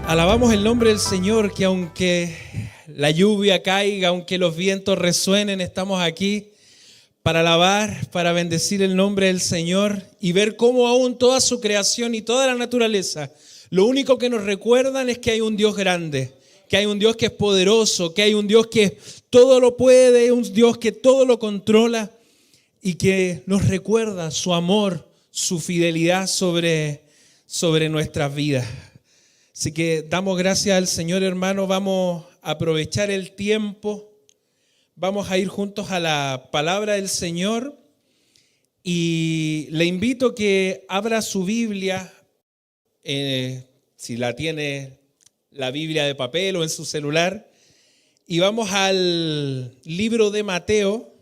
Alabamos el nombre del Señor, que aunque la lluvia caiga, aunque los vientos resuenen, estamos aquí para alabar, para bendecir el nombre del Señor y ver cómo aún toda su creación y toda la naturaleza, lo único que nos recuerdan es que hay un Dios grande, que hay un Dios que es poderoso, que hay un Dios que todo lo puede, un Dios que todo lo controla y que nos recuerda su amor, su fidelidad sobre nuestras vidas. Así que damos gracias al Señor, hermano. Vamos a aprovechar el tiempo. Vamos a ir juntos a la palabra del Señor. Y le invito a que abra su Biblia, si la tiene, la Biblia de papel o en su celular. Y vamos al libro de Mateo.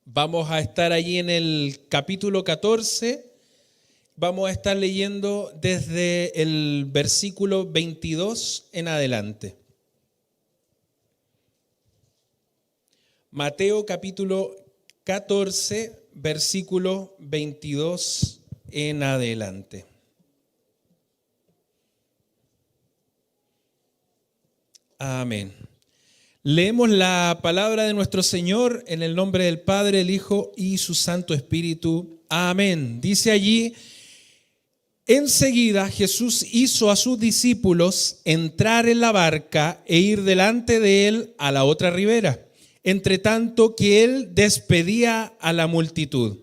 Vamos a estar allí en el capítulo 14. Vamos a estar leyendo desde el versículo 22 en adelante. Mateo capítulo 14, versículo 22 en adelante. Amén. Leemos la palabra de nuestro Señor en el nombre del Padre, el Hijo y su Santo Espíritu. Amén. Dice allí: enseguida Jesús hizo a sus discípulos entrar en la barca e ir delante de él a la otra ribera, entre tanto que él despedía a la multitud.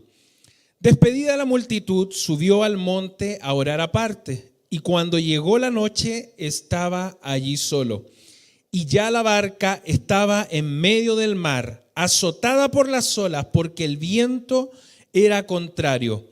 Despedida la multitud, subió al monte a orar aparte, y cuando llegó la noche estaba allí solo. Y ya la barca estaba en medio del mar, azotada por las olas, porque el viento era contrario.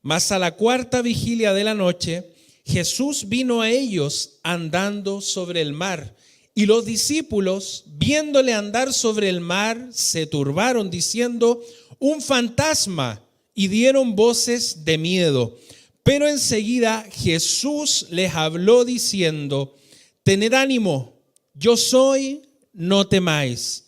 Mas a la cuarta vigilia de la noche, Jesús vino a ellos andando sobre el mar. Y los discípulos, viéndole andar sobre el mar, se turbaron, diciendo: un fantasma, y dieron voces de miedo. Pero enseguida Jesús les habló diciendo: tened ánimo, yo soy, no temáis.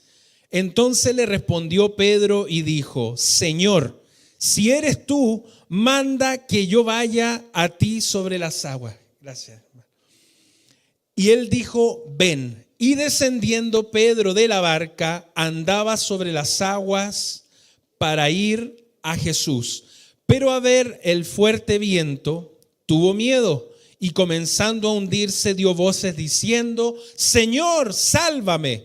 Entonces le respondió Pedro y dijo: Señor, si eres tú, manda que yo vaya a ti sobre las aguas. Gracias, hermano. Y él dijo: ven. Y descendiendo Pedro de la barca, andaba sobre las aguas para ir a Jesús. Pero a ver el fuerte viento, tuvo miedo, y comenzando a hundirse dio voces diciendo: Señor, sálvame.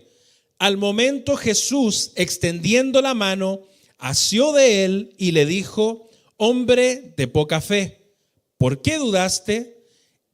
Al momento Jesús, extendiendo la mano, asió de él y le dijo: hombre de poca fe, ¿por qué dudaste?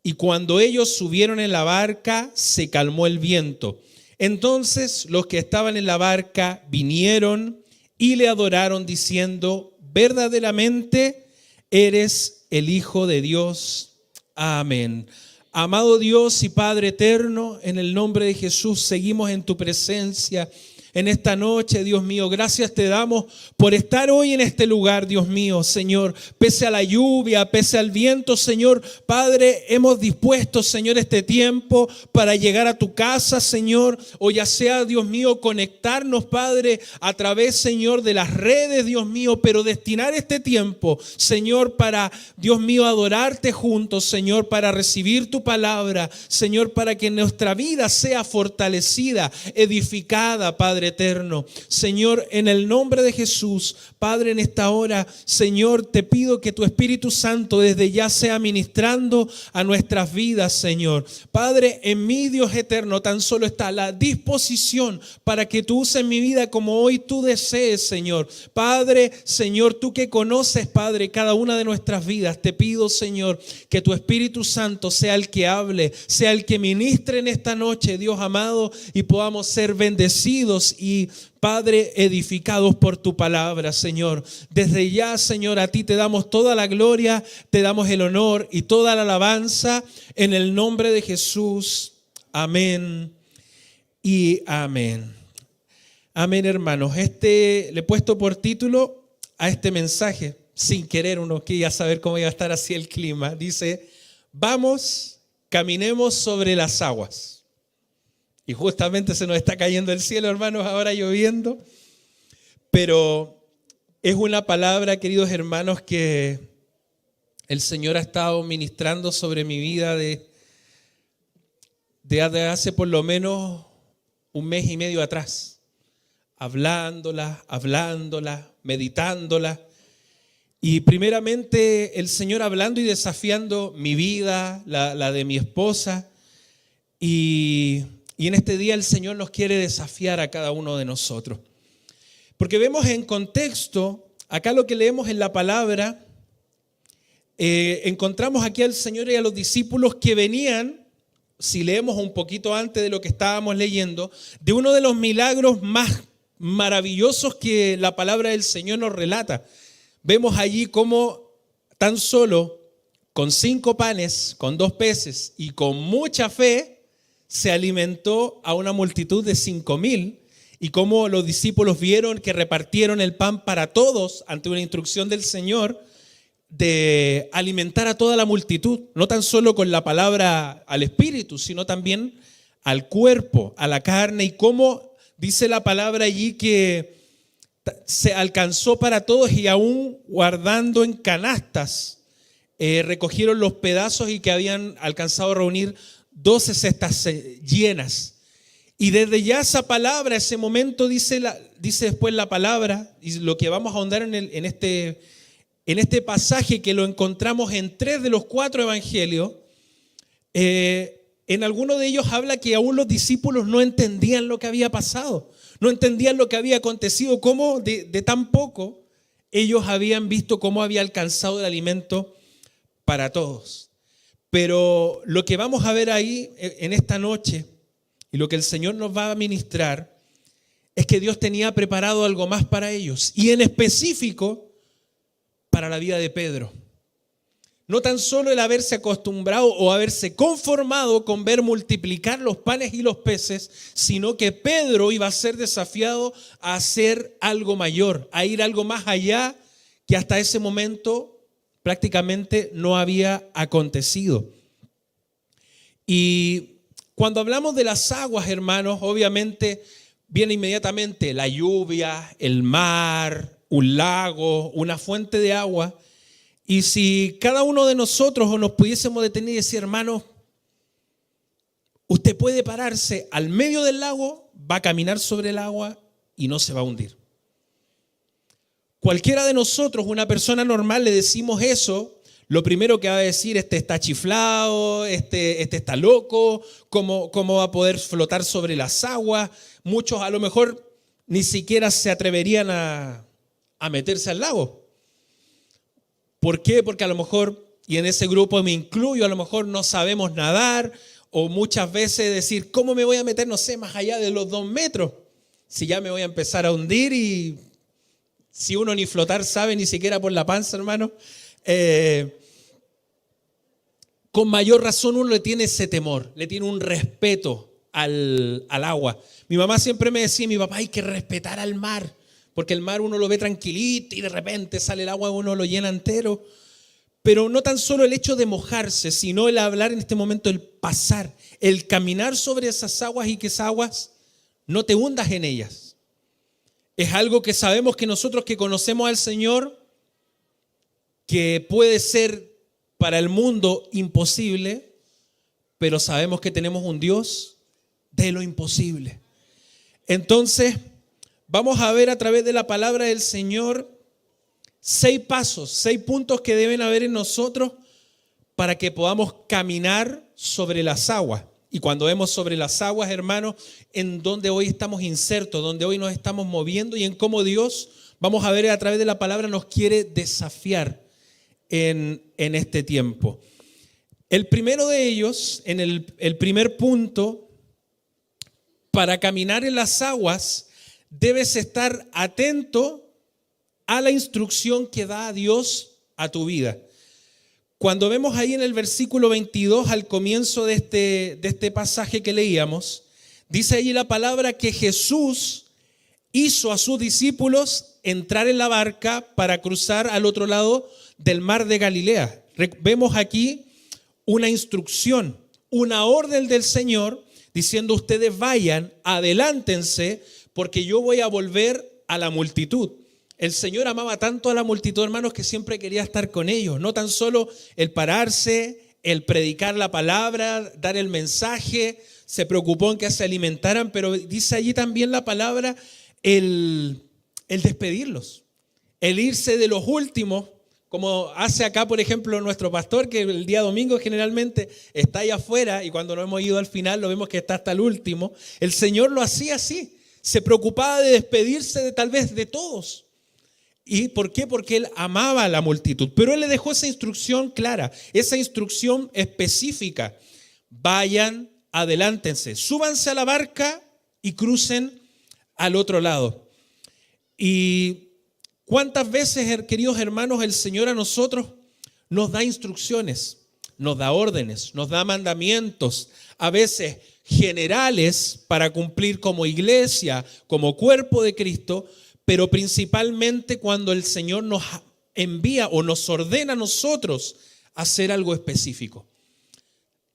Y cuando ellos subieron en la barca, se calmó el viento. Entonces los que estaban en la barca vinieron y le adoraron diciendo: verdaderamente eres el Hijo de Dios. Amén. Amado Dios y Padre eterno, en el nombre de Jesús seguimos en tu presencia en esta noche, Dios mío. Gracias te damos por estar hoy en este lugar, Dios mío, Señor. Pese a la lluvia, pese al viento, Señor, Padre, hemos dispuesto, Señor, este tiempo para llegar a tu casa, Señor. O ya sea, Dios mío, conectarnos, Padre, a través, Señor, de las redes, Dios mío. Pero destinar este tiempo, Señor, para, Dios mío, adorarte juntos, Señor, para recibir tu palabra, Señor, para que nuestra vida sea fortalecida, edificada, Padre eterno. Señor, en el nombre de Jesús, Padre, en esta hora, Señor, te pido que tu Espíritu Santo desde ya sea ministrando a nuestras vidas, Señor. Padre, en mí, Dios eterno, tan solo está la disposición para que tú uses mi vida como hoy tú desees, Señor. Padre, Señor, tú que conoces, Padre, cada una de nuestras vidas, te pido, Señor, que tu Espíritu Santo sea el que hable, sea el que ministre en esta noche, Dios amado, y podamos ser bendecidos y, Padre, edificados por tu palabra, Señor. Desde ya, Señor, a ti te damos toda la gloria, te damos el honor y toda la alabanza en el nombre de Jesús. Amén y amén. Amén, hermanos. Le he puesto por título a este mensaje, sin querer uno quería saber cómo iba a estar así el clima. Dice: vamos, caminemos sobre las aguas. Y justamente se nos está cayendo el cielo, hermanos, ahora lloviendo. Pero es una palabra, queridos hermanos, que el Señor ha estado ministrando sobre mi vida desde hace por lo menos un mes y medio atrás, hablándola, meditándola. Y primeramente el Señor hablando y desafiando mi vida, la de mi esposa. Y en este día el Señor nos quiere desafiar a cada uno de nosotros. Porque vemos en contexto, acá lo que leemos en la palabra, encontramos aquí al Señor y a los discípulos que venían, si leemos un poquito antes de lo que estábamos leyendo, de uno de los milagros más maravillosos que la palabra del Señor nos relata. Vemos allí cómo tan solo con 5 panes, con 2 peces y con mucha fe se alimentó a una multitud de 5,000, y cómo los discípulos vieron que repartieron el pan para todos ante una instrucción del Señor de alimentar a toda la multitud, no tan solo con la palabra al espíritu, sino también al cuerpo, a la carne, y cómo dice la palabra allí que se alcanzó para todos, y aún guardando en canastas, recogieron los pedazos y que habían alcanzado a reunir 12 cestas llenas. Y desde ya esa palabra, ese momento, dice después la palabra, y lo que vamos a ahondar en este pasaje, que lo encontramos en 3 de los 4 evangelios, en alguno de ellos habla que aún los discípulos no entendían lo que había pasado, no entendían lo que había acontecido, cómo de tan poco ellos habían visto cómo había alcanzado el alimento para todos. Pero lo que vamos a ver ahí en esta noche, y lo que el Señor nos va a ministrar, es que Dios tenía preparado algo más para ellos, y en específico para la vida de Pedro. No tan solo el haberse acostumbrado o haberse conformado con ver multiplicar los panes y los peces, sino que Pedro iba a ser desafiado a hacer algo mayor, a ir algo más allá que hasta ese momento prácticamente no había acontecido. Y cuando hablamos de las aguas, hermanos, obviamente viene inmediatamente la lluvia, el mar, un lago, una fuente de agua. Y si cada uno de nosotros nos pudiésemos detener y decir, hermano, usted puede pararse al medio del lago, va a caminar sobre el agua y no se va a hundir. Cualquiera de nosotros, una persona normal, le decimos eso, lo primero que va a decir, este está chiflado, este está loco, ¿cómo va a poder flotar sobre las aguas? Muchos a lo mejor ni siquiera se atreverían a meterse al lago. ¿Por qué? Porque a lo mejor, y en ese grupo me incluyo, a lo mejor no sabemos nadar, o muchas veces decir, ¿cómo me voy a meter, no sé, más allá de los 2 metros? Si ya me voy a empezar a hundir, y si uno ni flotar sabe, ni siquiera por la panza, hermano. Con mayor razón uno le tiene ese temor, le tiene un respeto al agua. Mi mamá siempre me decía, mi papá, hay que respetar al mar, porque el mar uno lo ve tranquilito y de repente sale el agua y uno lo llena entero. Pero no tan solo el hecho de mojarse, sino el hablar en este momento, el pasar, el caminar sobre esas aguas, y que esas aguas no te hundas en ellas. Es algo que sabemos que nosotros que conocemos al Señor, que puede ser para el mundo imposible, pero sabemos que tenemos un Dios de lo imposible. Entonces, vamos a ver a través de la palabra del Señor 6 pasos, 6 puntos que deben haber en nosotros para que podamos caminar sobre las aguas. Y cuando vemos sobre las aguas, hermanos, en donde hoy estamos insertos, donde hoy nos estamos moviendo, y en cómo Dios, vamos a ver a través de la palabra, nos quiere desafiar en este tiempo. El primero de ellos, en el primer punto, para caminar en las aguas, debes estar atento a la instrucción que da Dios a tu vida. Cuando vemos ahí en el versículo 22, al comienzo de este pasaje que leíamos, dice allí la palabra que Jesús hizo a sus discípulos entrar en la barca para cruzar al otro lado del mar de Galilea. Vemos aquí una instrucción, una orden del Señor diciendo, ustedes vayan, adelántense, porque yo voy a volver a la multitud. El Señor amaba tanto a la multitud, hermanos, que siempre quería estar con ellos. No tan solo el pararse, el predicar la palabra, dar el mensaje, se preocupó en que se alimentaran, pero dice allí también la palabra el despedirlos, el irse de los últimos, como hace acá, por ejemplo, nuestro pastor, que el día domingo generalmente está allá afuera y cuando nos hemos ido al final lo vemos que está hasta el último. El Señor lo hacía así, se preocupaba de despedirse de tal vez de todos. ¿Y por qué? Porque Él amaba a la multitud, pero Él le dejó esa instrucción clara, esa instrucción específica. Vayan, adelántense, súbanse a la barca y crucen al otro lado. Y ¿cuántas veces, queridos hermanos, el Señor a nosotros nos da instrucciones, nos da órdenes, nos da mandamientos, a veces generales para cumplir como iglesia, como cuerpo de Cristo, pero principalmente cuando el Señor nos envía o nos ordena a nosotros hacer algo específico?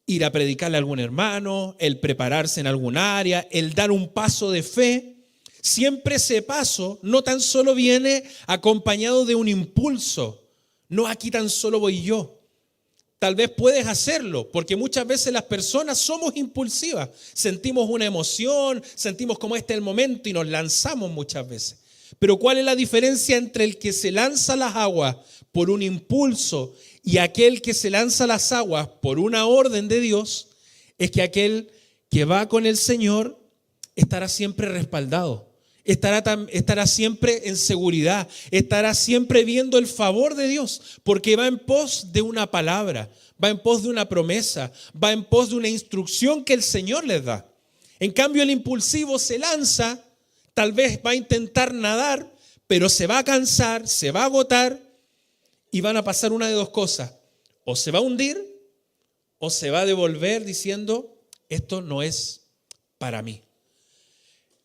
Ir a predicarle a algún hermano, el prepararse en algún área, el dar un paso de fe. Siempre ese paso no tan solo viene acompañado de un impulso, no aquí tan solo voy yo. Tal vez puedes hacerlo, porque muchas veces las personas somos impulsivas, sentimos una emoción, sentimos como este es el momento y nos lanzamos muchas veces. Pero ¿cuál es la diferencia entre el que se lanza a las aguas por un impulso y aquel que se lanza a las aguas por una orden de Dios? Es que aquel que va con el Señor estará siempre respaldado. Estará siempre en seguridad, estará siempre viendo el favor de Dios, porque va en pos de una palabra, va en pos de una promesa, va en pos de una instrucción que el Señor les da. En cambio, el impulsivo se lanza, tal vez va a intentar nadar, pero se va a cansar, se va a agotar y van a pasar una de dos cosas. O se va a hundir o se va a devolver diciendo, esto no es para mí.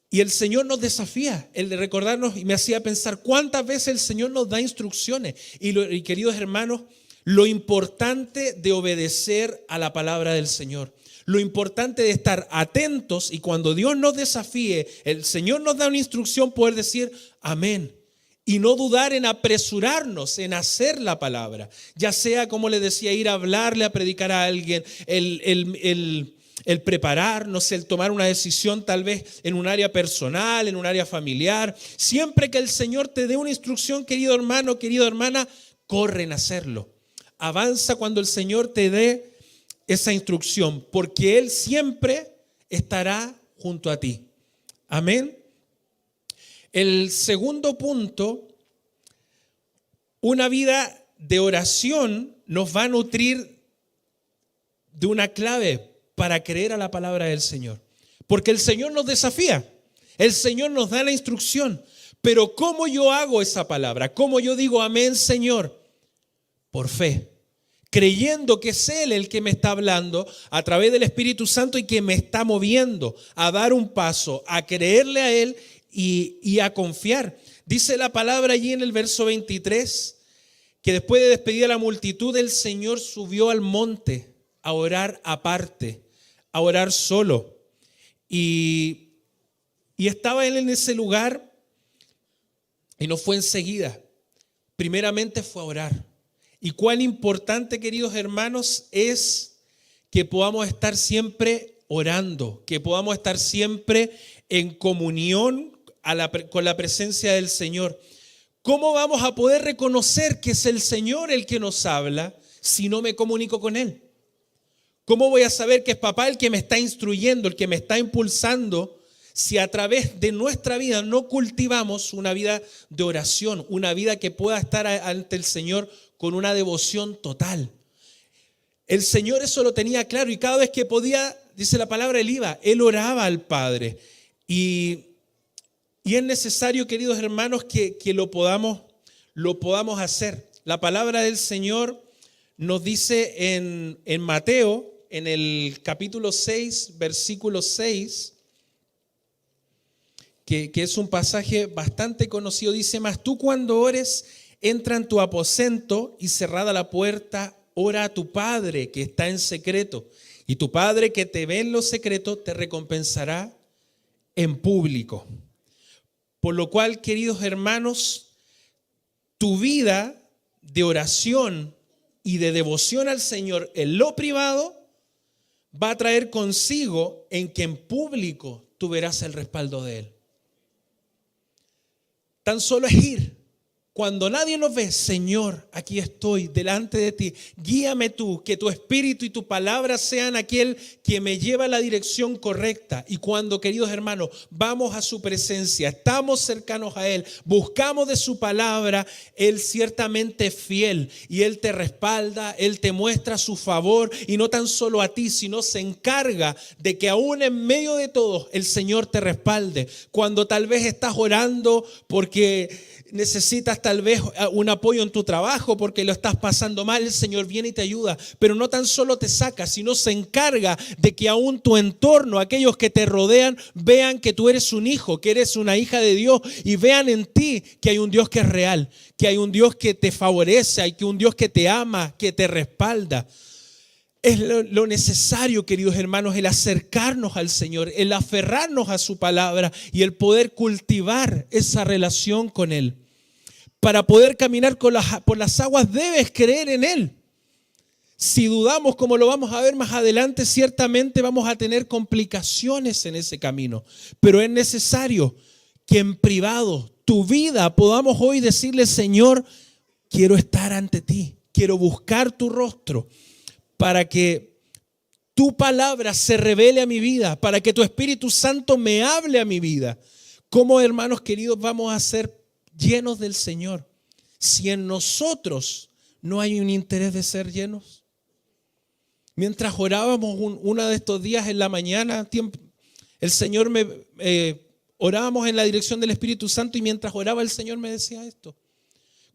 Y el Señor nos desafía, el de recordarnos, y me hacía pensar cuántas veces el Señor nos da instrucciones. Y queridos hermanos, lo importante de obedecer a la palabra del Señor, lo importante de estar atentos y cuando Dios nos desafíe, el Señor nos da una instrucción, poder decir amén. Y no dudar en apresurarnos, en hacer la palabra. Ya sea, como les decía, ir a hablarle, a predicar a alguien, el prepararnos, el tomar una decisión tal vez en un área personal, en un área familiar. Siempre que el Señor te dé una instrucción, querido hermano, querida hermana, corre en hacerlo. Avanza cuando el Señor te dé esa instrucción, porque Él siempre estará junto a ti. Amén. El segundo punto, una vida de oración nos va a nutrir de una clave para creer a la palabra del Señor. Porque el Señor nos desafía, el Señor nos da la instrucción, pero ¿cómo yo hago esa palabra? ¿Cómo yo digo amén, Señor? Por fe, creyendo que es Él el que me está hablando a través del Espíritu Santo y que me está moviendo a dar un paso, a creerle a Él y a confiar. Dice la palabra allí en el verso 23, que después de despedir a la multitud, el Señor subió al monte a orar aparte, a orar solo. Y estaba Él en ese lugar y no fue enseguida. Primeramente fue a orar. Y cuán importante, queridos hermanos, es que podamos estar siempre orando, que podamos estar siempre en comunión con la presencia del Señor. ¿Cómo vamos a poder reconocer que es el Señor el que nos habla si no me comunico con Él? ¿Cómo voy a saber que es papá el que me está instruyendo, el que me está impulsando, si a través de nuestra vida no cultivamos una vida de oración, una vida que pueda estar ante el Señor con una devoción total? El Señor eso lo tenía claro y cada vez que podía, dice la palabra, Él oraba al Padre. Y es necesario, queridos hermanos, que lo podamos hacer. La palabra del Señor nos dice en Mateo, en el capítulo 6, versículo 6, que es un pasaje bastante conocido. Dice, mas tú cuando ores, entra en tu aposento y cerrada la puerta, ora a tu Padre que está en secreto. Y tu Padre que te ve en lo secreto te recompensará en público. Por lo cual, queridos hermanos, tu vida de oración y de devoción al Señor en lo privado va a traer consigo en que en público tú verás el respaldo de Él. Tan solo es ir. Cuando nadie nos ve, Señor, aquí estoy delante de ti. Guíame tú, que tu espíritu y tu palabra sean aquel que me lleva a la dirección correcta. Y cuando, queridos hermanos, vamos a su presencia, estamos cercanos a Él, buscamos de su palabra, Él ciertamente es fiel y Él te respalda, Él te muestra su favor y no tan solo a ti, sino se encarga de que aún en medio de todo el Señor te respalde. Cuando tal vez estás orando porque necesitas tal vez un apoyo en tu trabajo porque lo estás pasando mal, el Señor viene y te ayuda, pero no tan solo te saca, sino se encarga de que aún tu entorno, aquellos que te rodean, vean que tú eres un hijo, que eres una hija de Dios y vean en ti que hay un Dios que es real, que hay un Dios que te favorece, hay que un Dios que te ama, que te respalda. Es lo necesario, queridos hermanos, el acercarnos al Señor, el aferrarnos a su palabra y el poder cultivar esa relación con Él. Para poder caminar por las aguas debes creer en Él. Si dudamos, como lo vamos a ver más adelante, ciertamente vamos a tener complicaciones en ese camino. Pero es necesario que en privado, tu vida, podamos hoy decirle: Señor, quiero estar ante ti, quiero buscar tu rostro, para que tu palabra se revele a mi vida, para que tu Espíritu Santo me hable a mi vida. ¿Cómo, hermanos queridos, vamos a ser llenos del Señor si en nosotros no hay un interés de ser llenos? Mientras orábamos uno de estos días en la mañana, el Señor orábamos en la dirección del Espíritu Santo y mientras oraba el Señor me decía esto: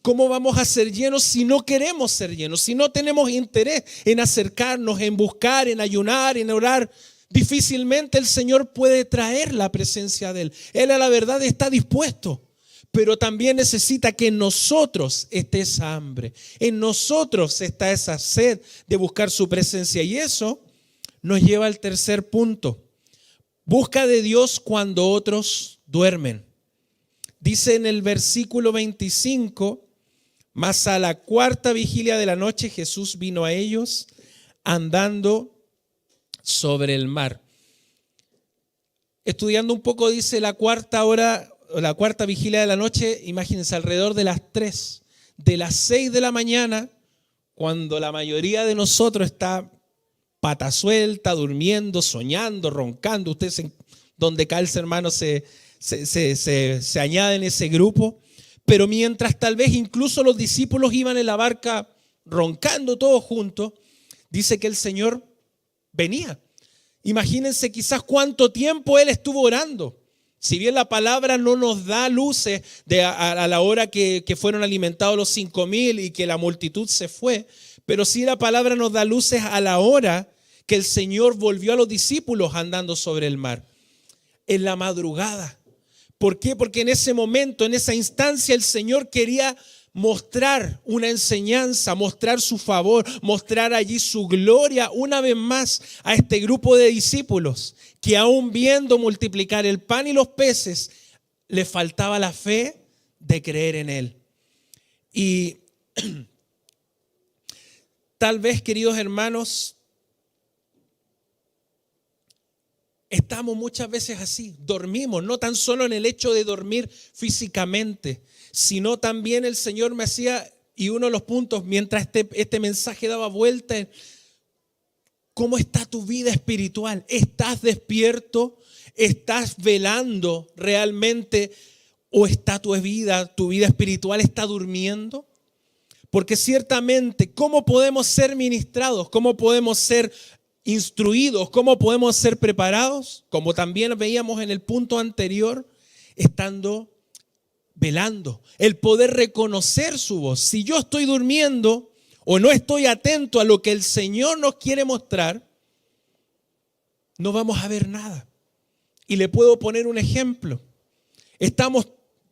¿cómo vamos a ser llenos si no queremos ser llenos? Si no tenemos interés en acercarnos, en buscar, en ayunar, en orar, difícilmente el Señor puede traer la presencia de Él. Él a la verdad está dispuesto, pero también necesita que en nosotros esté esa hambre, en nosotros está esa sed de buscar su presencia. Y eso nos lleva al tercer punto: busca de Dios cuando otros duermen. Dice en el versículo 25: mas a la cuarta vigilia de la noche Jesús vino a ellos andando sobre el mar. Estudiando un poco, dice la cuarta hora, la cuarta vigilia de la noche, imagínense, alrededor de las 3, de las 6 de la mañana, cuando la mayoría de nosotros está pata suelta, durmiendo, soñando, roncando. Ustedes, donde calce, hermano, se añade en ese grupo. Pero mientras tal vez incluso los discípulos iban en la barca roncando todos juntos, dice que el Señor venía. Imagínense quizás cuánto tiempo Él estuvo orando. Si bien la palabra no nos da luces a la hora que fueron alimentados los 5,000 y que la multitud se fue, pero sí la palabra nos da luces a la hora que el Señor volvió a los discípulos andando sobre el mar. En la madrugada. ¿Por qué? Porque en ese momento, en esa instancia, el Señor quería mostrar una enseñanza, mostrar su favor, mostrar allí su gloria una vez más a este grupo de discípulos que aún viendo multiplicar el pan y los peces, le faltaba la fe de creer en Él. Y tal vez, queridos hermanos, estamos muchas veces así, dormimos, no tan solo en el hecho de dormir físicamente, sino también el Señor me hacía, y uno de los puntos, mientras este mensaje daba vuelta, ¿cómo está tu vida espiritual? ¿Estás despierto? ¿Estás velando realmente? ¿O está tu vida espiritual está durmiendo? Porque ciertamente, ¿cómo podemos ser ministrados? ¿Cómo podemos ser instruidos? ¿Cómo podemos ser preparados? Como también veíamos en el punto anterior, estando velando, el poder reconocer su voz. Si yo estoy durmiendo o no estoy atento a lo que el Señor nos quiere mostrar, no vamos a ver nada. Y le puedo poner un ejemplo.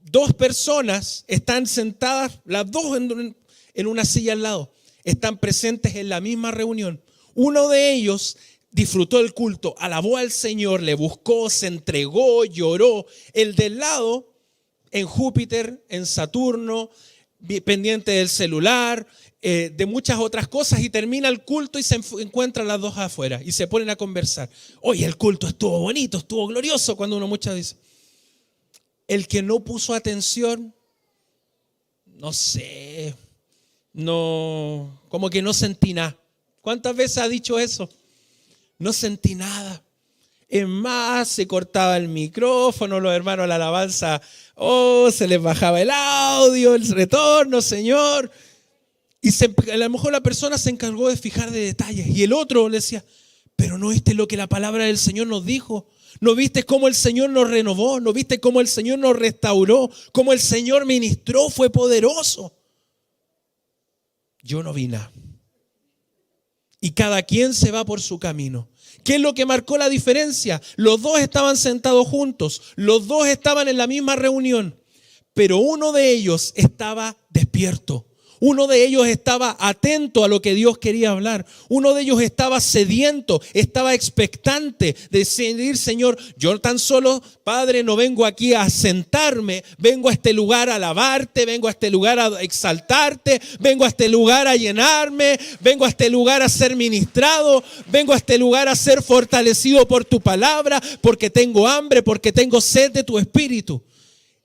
Dos personas están sentadas, las dos en una silla al lado, están presentes en la misma reunión. Uno de ellos disfrutó el culto, alabó al Señor, le buscó, se entregó, lloró. El del lado, en Júpiter, en Saturno, pendiente del celular, de muchas otras cosas y termina el culto y se encuentran las dos afuera y se ponen a conversar. Oye, el culto estuvo bonito, estuvo glorioso, cuando uno muchas dice. El que no puso atención, no sé, no, como que no sentí nada. ¿Cuántas veces ha dicho eso? No sentí nada. Es más, se cortaba el micrófono, los hermanos de la alabanza, se les bajaba el audio, el retorno, Señor. Y a lo mejor la persona se encargó de fijar de detalles. Y el otro le decía, pero ¿no viste lo que la palabra del Señor nos dijo? ¿No viste cómo el Señor nos renovó? ¿No viste cómo el Señor nos restauró? ¿Cómo el Señor ministró? Fue poderoso. Yo no vi nada. Y cada quien se va por su camino. ¿Qué es lo que marcó la diferencia? Los dos estaban sentados juntos. Los dos estaban en la misma reunión. Pero uno de ellos estaba despierto. Uno de ellos estaba atento a lo que Dios quería hablar. Uno de ellos estaba sediento, estaba expectante de decir, Señor, yo tan solo, Padre, no vengo aquí a sentarme, vengo a este lugar a alabarte, vengo a este lugar a exaltarte, vengo a este lugar a llenarme, vengo a este lugar a ser ministrado, vengo a este lugar a ser fortalecido por tu palabra, porque tengo hambre, porque tengo sed de tu espíritu.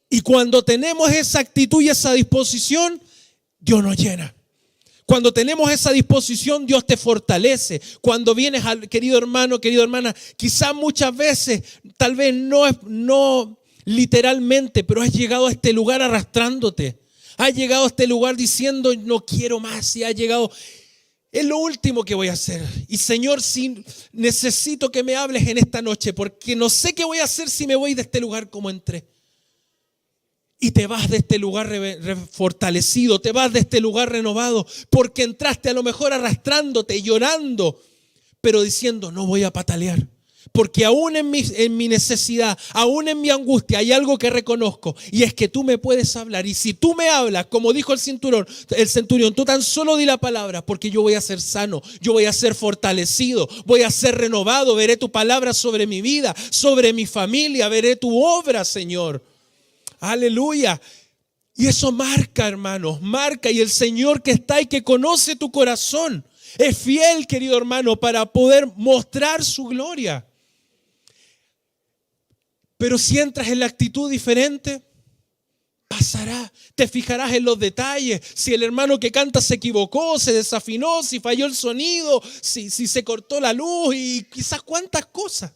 Y cuando tenemos esa actitud y esa disposición, Dios nos llena. Cuando tenemos esa disposición, Dios te fortalece. Cuando vienes, querido hermano, querida hermana, quizás muchas veces, tal vez no literalmente, pero has llegado a este lugar arrastrándote. Has llegado a este lugar diciendo, no quiero más. Y has llegado, es lo último que voy a hacer. Y Señor, necesito que me hables en esta noche, porque no sé qué voy a hacer si me voy de este lugar como entré. Y te vas de este lugar fortalecido, te vas de este lugar renovado, porque entraste a lo mejor arrastrándote, llorando, pero diciendo, no voy a patalear. Porque aún en mi necesidad, aún en mi angustia, hay algo que reconozco, y es que tú me puedes hablar. Y si tú me hablas, como dijo el centurión, tú tan solo di la palabra, porque yo voy a ser sano, yo voy a ser fortalecido, voy a ser renovado, veré tu palabra sobre mi vida, sobre mi familia, veré tu obra, Señor. Aleluya. Y eso marca, hermanos, marca. Y el Señor que está y que conoce tu corazón es fiel, querido hermano, para poder mostrar su gloria. Pero si entras en la actitud diferente, pasará. Te fijarás en los detalles. Si el hermano que canta se equivocó, se desafinó, si falló el sonido, si se cortó la luz y quizás cuántas cosas.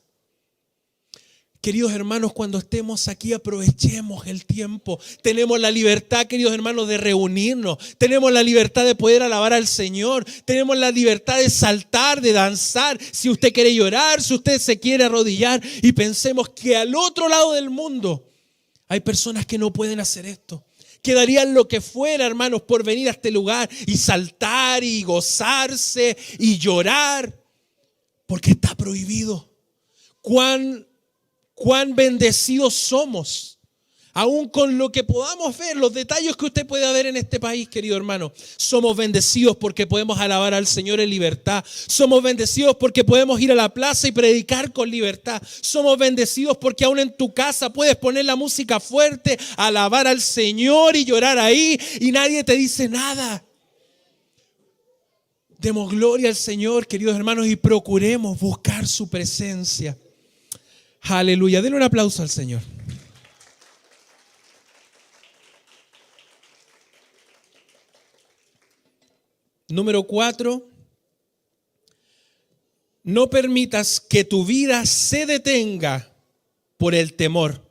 Queridos hermanos, cuando estemos aquí aprovechemos el tiempo. Tenemos la libertad, queridos hermanos, de reunirnos. Tenemos la libertad de poder alabar al Señor. Tenemos la libertad de saltar, de danzar. Si usted quiere llorar, si usted se quiere arrodillar. Y pensemos que al otro lado del mundo hay personas que no pueden hacer esto. Que darían lo que fuera, hermanos, por venir a este lugar y saltar y gozarse y llorar. Porque está prohibido. Cuán bendecidos somos, aún con lo que podamos ver, los detalles que usted pueda ver en este país, querido hermano. Somos bendecidos porque podemos alabar al Señor en libertad. Somos bendecidos porque podemos ir a la plaza y predicar con libertad. Somos bendecidos porque aún en tu casa puedes poner la música fuerte, alabar al Señor y llorar ahí y nadie te dice nada. Demos gloria al Señor, queridos hermanos, y procuremos buscar su presencia. Aleluya, denle un aplauso al Señor. Número 4, no permitas que tu vida se detenga por el temor.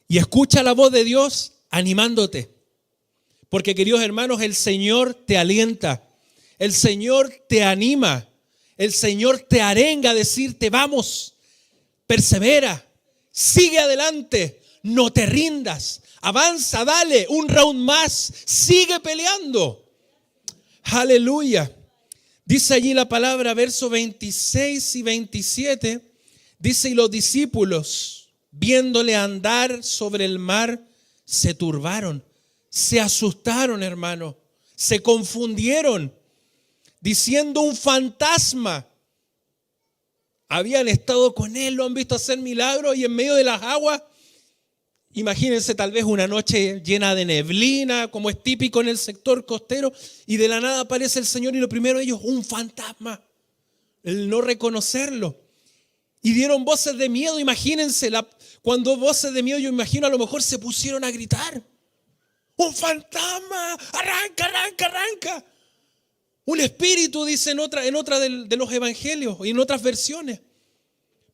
Y escucha la voz de Dios animándote. Porque, queridos hermanos, el Señor te alienta, el Señor te anima, el Señor te arenga a decirte, vamos. Persevera, sigue adelante, no te rindas, avanza, dale un round más, sigue peleando. Aleluya. Dice allí la palabra, versos 26 y 27, dice, y los discípulos, viéndole andar sobre el mar, se turbaron, se asustaron, hermano, se confundieron, diciendo un fantasma. Habían estado con él, lo han visto hacer milagros y en medio de las aguas Imagínense tal vez una noche llena de neblina, como es típico en el sector costero, y de la nada aparece el Señor y lo primero de ellos, un fantasma, el no reconocerlo. Y dieron voces de miedo, imagínense, cuando voces de miedo yo imagino a lo mejor se pusieron a gritar. ¡Un fantasma! ¡Arranca, arranca, arranca! Un espíritu, dice en otra de los evangelios y en otras versiones.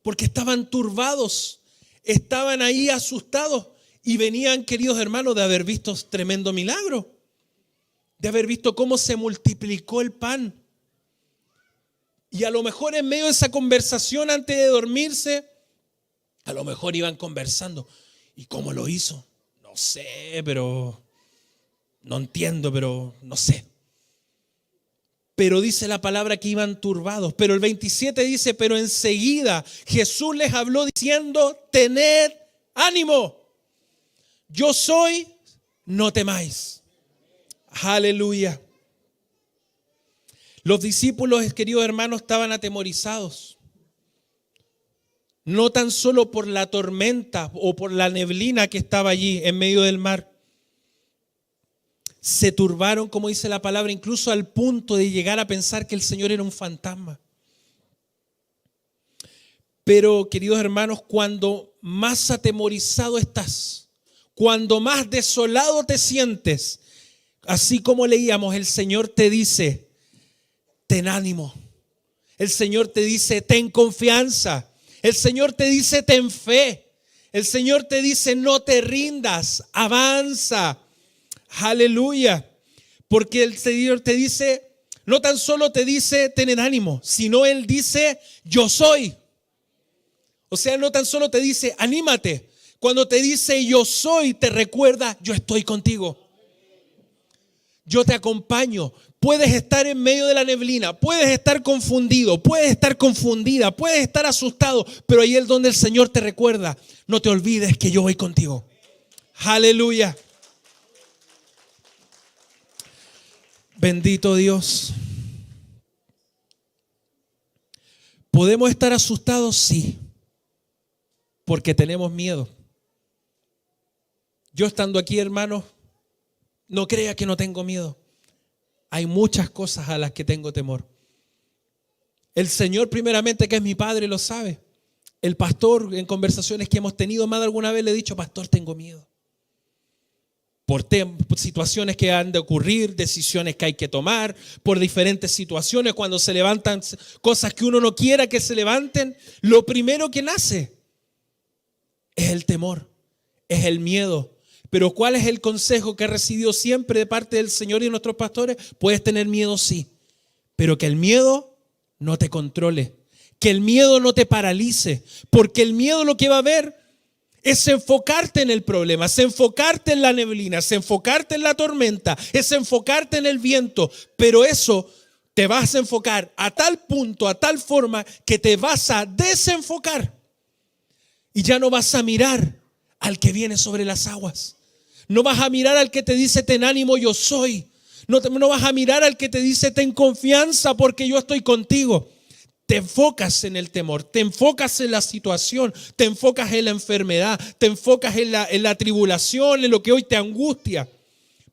Porque estaban turbados, estaban ahí asustados y venían, queridos hermanos, de haber visto tremendo milagro. De haber visto cómo se multiplicó el pan. Y a lo mejor en medio de esa conversación antes de dormirse, a lo mejor iban conversando. ¿Y cómo lo hizo? No sé, pero no entiendo, pero no sé. Pero dice la palabra que iban turbados. Pero el 27 dice, pero enseguida Jesús les habló diciendo, tened ánimo. Yo soy, no temáis. Aleluya. Los discípulos, queridos hermanos, estaban atemorizados. No tan solo por la tormenta o por la neblina que estaba allí en medio del mar. Se turbaron, como dice la palabra, incluso al punto de llegar a pensar que el Señor era un fantasma. Pero, queridos hermanos, cuando más atemorizado estás, cuando más desolado te sientes, así como leíamos, el Señor te dice, ten ánimo. El Señor te dice, ten confianza. El Señor te dice, ten fe. El Señor te dice, no te rindas, avanza. Aleluya. Porque el Señor te dice, no tan solo te dice, ten ánimo, sino Él dice, yo soy. O sea, no tan solo te dice, anímate. Cuando te dice, yo soy, te recuerda, yo estoy contigo. Yo te acompaño. Puedes estar en medio de la neblina, puedes estar confundido, puedes estar confundida, puedes estar asustado, pero ahí es donde el Señor te recuerda, no te olvides que yo voy contigo. Aleluya. Bendito Dios. ¿Podemos estar asustados? Sí, porque tenemos miedo. Yo estando aquí, hermanos, no crea que no tengo miedo. Hay muchas cosas a las que tengo temor. El Señor, primeramente, que es mi Padre, lo sabe. El pastor, en conversaciones que hemos tenido, más de alguna vez le he dicho, pastor, tengo miedo. Por situaciones que han de ocurrir, decisiones que hay que tomar, por diferentes situaciones, cuando se levantan cosas que uno no quiera que se levanten, lo primero que nace es el temor, es el miedo. Pero ¿cuál es el consejo que he recibido siempre de parte del Señor y de nuestros pastores? Puedes tener miedo, sí, pero que el miedo no te controle, que el miedo no te paralice, porque el miedo lo que va a ver es enfocarte en el problema, es enfocarte en la neblina, es enfocarte en la tormenta, es enfocarte en el viento, pero eso te vas a enfocar a tal punto, a tal forma que te vas a desenfocar y ya no vas a mirar al que viene sobre las aguas. No vas a mirar al que te dice ten ánimo, yo soy. No vas a mirar al que te dice ten confianza porque yo estoy contigo. Te enfocas en el temor, te enfocas en la situación, te enfocas en la enfermedad, te enfocas en la tribulación, en lo que hoy te angustia.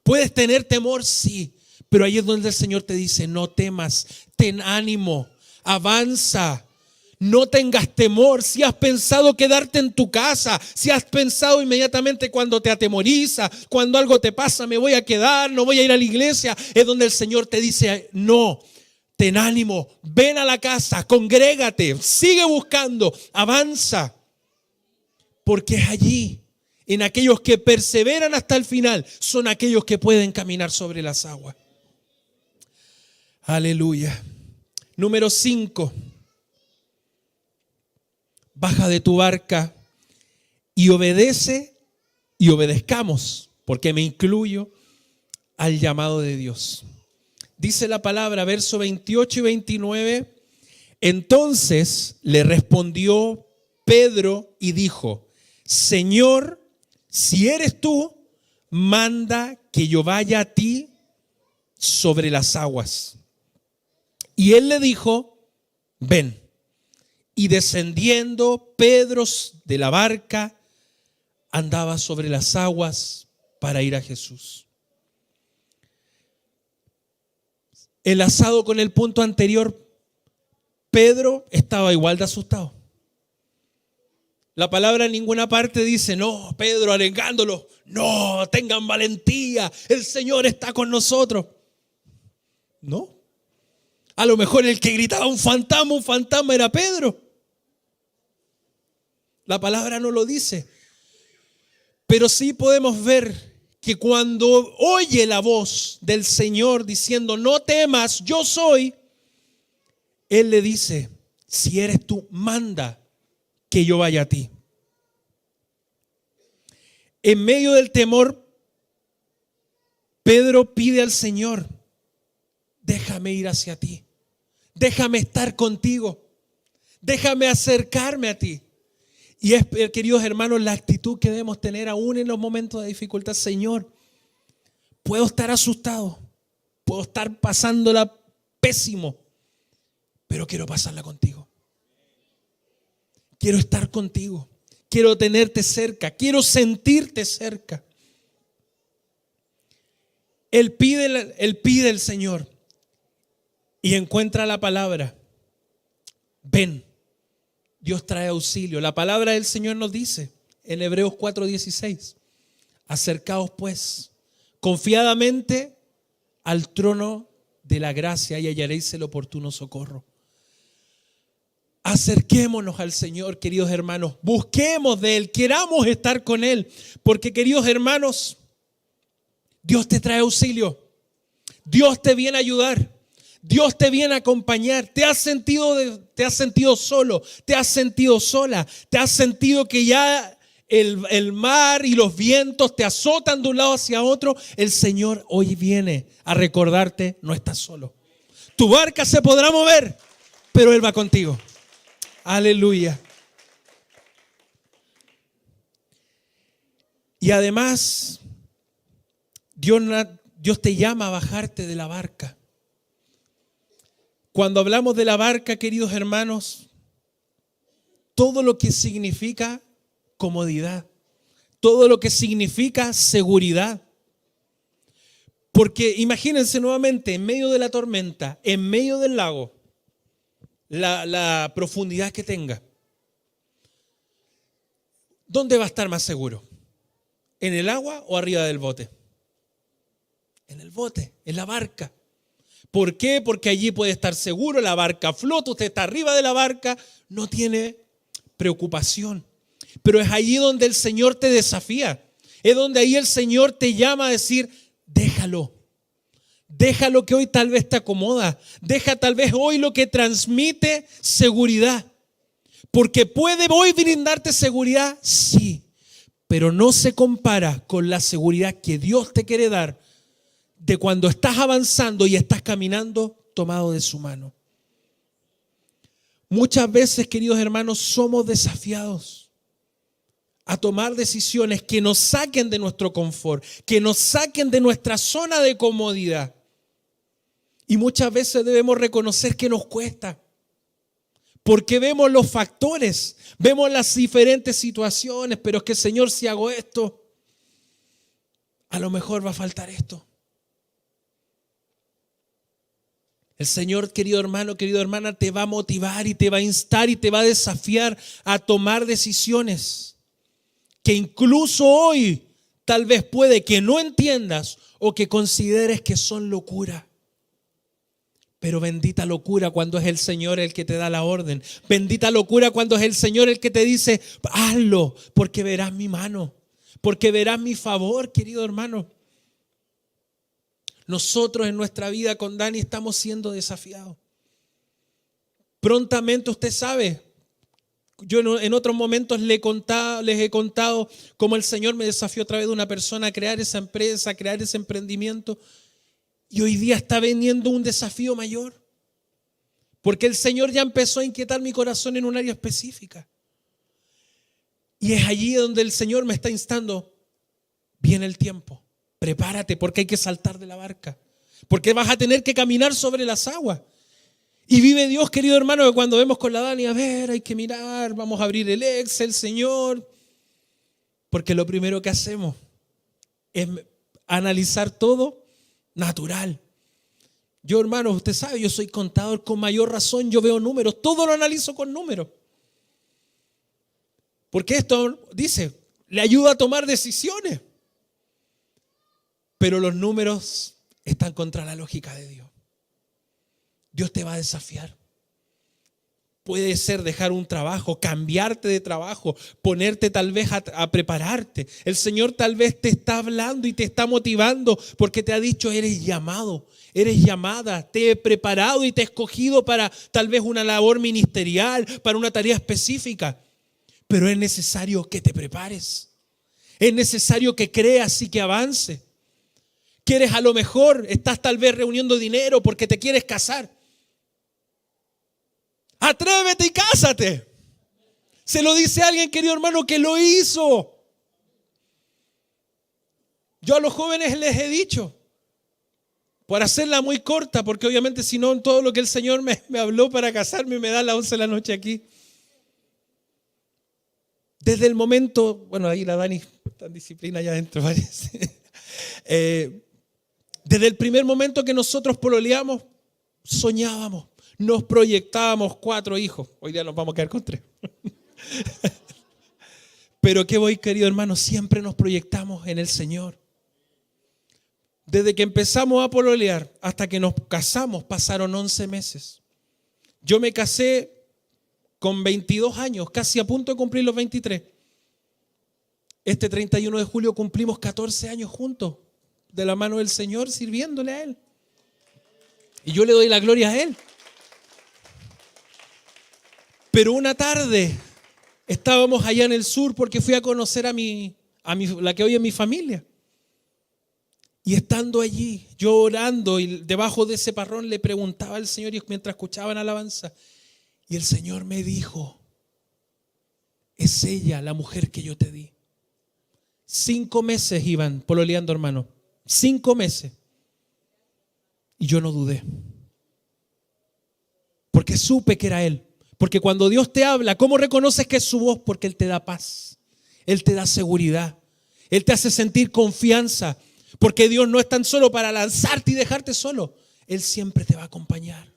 Puedes tener temor, sí, pero ahí es donde el Señor te dice no temas, ten ánimo, avanza. No tengas temor. Si has pensado quedarte en tu casa, si has pensado inmediatamente cuando te atemoriza, cuando algo te pasa, me voy a quedar, no voy a ir a la iglesia, es donde el Señor te dice, no, ten ánimo, ven a la casa, congrégate, sigue buscando, avanza. Porque es allí, en aquellos que perseveran hasta el final, son aquellos que pueden caminar sobre las aguas. Aleluya. Número 5. Baja de tu barca y obedece y obedezcamos, porque me incluyo al llamado de Dios. Dice la palabra, verso 28 y 29, entonces le respondió Pedro y dijo, Señor, si eres tú, manda que yo vaya a ti sobre las aguas. Y él le dijo, ven. Y descendiendo Pedro de la barca, andaba sobre las aguas para ir a Jesús. Enlazado con el punto anterior, Pedro estaba igual de asustado. La palabra en ninguna parte dice, no, Pedro arengándolo, no, tengan valentía, el Señor está con nosotros. No. A lo mejor el que gritaba un fantasma era Pedro. La palabra no lo dice. Pero sí podemos ver que cuando oye la voz del Señor diciendo, no temas, yo soy, Él le dice, si eres tú, manda que yo vaya a ti. En medio del temor, Pedro pide al Señor, déjame ir hacia ti, déjame estar contigo, déjame acercarme a ti. Y es, queridos hermanos, la actitud que debemos tener aún en los momentos de dificultad. Señor, puedo estar asustado, puedo estar pasándola pésimo, pero quiero pasarla contigo. Quiero estar contigo, quiero tenerte cerca, quiero sentirte cerca. Él pide al Señor y encuentra la palabra, ven. Dios trae auxilio. La palabra del Señor nos dice en Hebreos 4:16, acercaos pues confiadamente al trono de la gracia y hallaréis el oportuno socorro. Acerquémonos al Señor, queridos hermanos, busquemos de Él, queramos estar con Él, porque queridos hermanos, Dios te trae auxilio, Dios te viene a ayudar. Dios te viene a acompañar. Te has sentido solo, te has sentido sola, te has sentido que ya el mar y los vientos te azotan de un lado hacia otro. El Señor hoy viene a recordarte, no estás solo. Tu barca se podrá mover, pero Él va contigo. Aleluya. Y además, Dios te llama a bajarte de la barca. Cuando hablamos de la barca, queridos hermanos, todo lo que significa comodidad, todo lo que significa seguridad. Porque imagínense nuevamente, en medio de la tormenta, en medio del lago, la profundidad que tenga, ¿dónde va a estar más seguro? ¿En el agua o arriba del bote? En el bote, en la barca. ¿Por qué? Porque allí puede estar seguro, la barca flota, usted está arriba de la barca, no tiene preocupación. Pero es allí donde el Señor te desafía, es donde ahí el Señor te llama a decir, déjalo que hoy tal vez te acomoda, deja tal vez hoy lo que transmite seguridad. Porque puede hoy brindarte seguridad, sí, pero no se compara con la seguridad que Dios te quiere dar de cuando estás avanzando y estás caminando tomado de su mano. Muchas veces, queridos hermanos, somos desafiados a tomar decisiones que nos saquen de nuestro confort, que nos saquen de nuestra zona de comodidad. Y muchas veces debemos reconocer que nos cuesta, porque vemos los factores, vemos las diferentes situaciones, pero es que Señor, si hago esto, a lo mejor va a faltar esto. El Señor, querido hermano, querida hermana, te va a motivar y te va a instar y te va a desafiar a tomar decisiones que incluso hoy tal vez puede que no entiendas o que consideres que son locura. Pero bendita locura cuando es el Señor el que te da la orden. Bendita locura cuando es el Señor el que te dice, hazlo, porque verás mi mano, porque verás mi favor, querido hermano. Nosotros en nuestra vida con Dani estamos siendo desafiados. Prontamente usted sabe, yo en otros momentos les he contado cómo el Señor me desafió a través de una persona a crear esa empresa, a crear ese emprendimiento. Y hoy día está veniendo un desafío mayor. Porque el Señor ya empezó a inquietar mi corazón en un área específica. Y es allí donde el Señor me está instando, viene el tiempo. Prepárate porque hay que saltar de la barca. Porque vas a tener que caminar sobre las aguas. Y vive Dios, querido hermano, que cuando vemos con la Dani, a ver, hay que mirar, vamos a abrir el Excel, Señor. Porque lo primero que hacemos es analizar todo natural. Yo, hermano, usted sabe, yo soy contador, con mayor razón yo veo números, todo lo analizo con números. Porque esto, dice, le ayuda a tomar decisiones. Pero los números están contra la lógica de Dios. Dios te va a desafiar. Puede ser dejar un trabajo, cambiarte de trabajo, ponerte tal vez a prepararte. El Señor tal vez te está hablando y te está motivando porque te ha dicho, eres llamado, eres llamada, te he preparado y te he escogido para tal vez una labor ministerial, para una tarea específica. Pero es necesario que te prepares. Es necesario que creas y que avances. Quieres a lo mejor, estás tal vez reuniendo dinero porque te quieres casar. Atrévete y cásate. Se lo dice alguien, querido hermano, que lo hizo. Yo a los jóvenes les he dicho, por hacerla muy corta, porque obviamente si no, todo lo que el Señor me habló para casarme me da a las 11 de la noche aquí. Desde el momento, bueno, ahí la Dani está en disciplina allá adentro, parece. Desde el primer momento que nosotros pololeamos, soñábamos. Nos proyectábamos 4 hijos. Hoy día nos vamos a quedar con 3. Pero ¿qué voy, querido hermano? Siempre nos proyectamos en el Señor. Desde que empezamos a pololear hasta que nos casamos pasaron 11 meses. Yo me casé con 22 años, casi a punto de cumplir los 23. Este 31 de julio cumplimos 14 años juntos, de la mano del Señor, sirviéndole a Él. Y yo le doy la gloria a Él. Pero una tarde estábamos allá en el sur porque fui a conocer a la que hoy es mi familia. Y estando allí, yo orando y debajo de ese parrón le preguntaba al Señor y mientras escuchaban alabanza. Y el Señor me dijo, es ella la mujer que yo te di. 5 meses iban pololeando, hermano. 5 meses. Y yo no dudé. Porque supe que era Él. Porque cuando Dios te habla, ¿cómo reconoces que es su voz? Porque Él te da paz, Él te da seguridad, Él te hace sentir confianza. Porque Dios no es tan solo para lanzarte y dejarte solo, Él siempre te va a acompañar.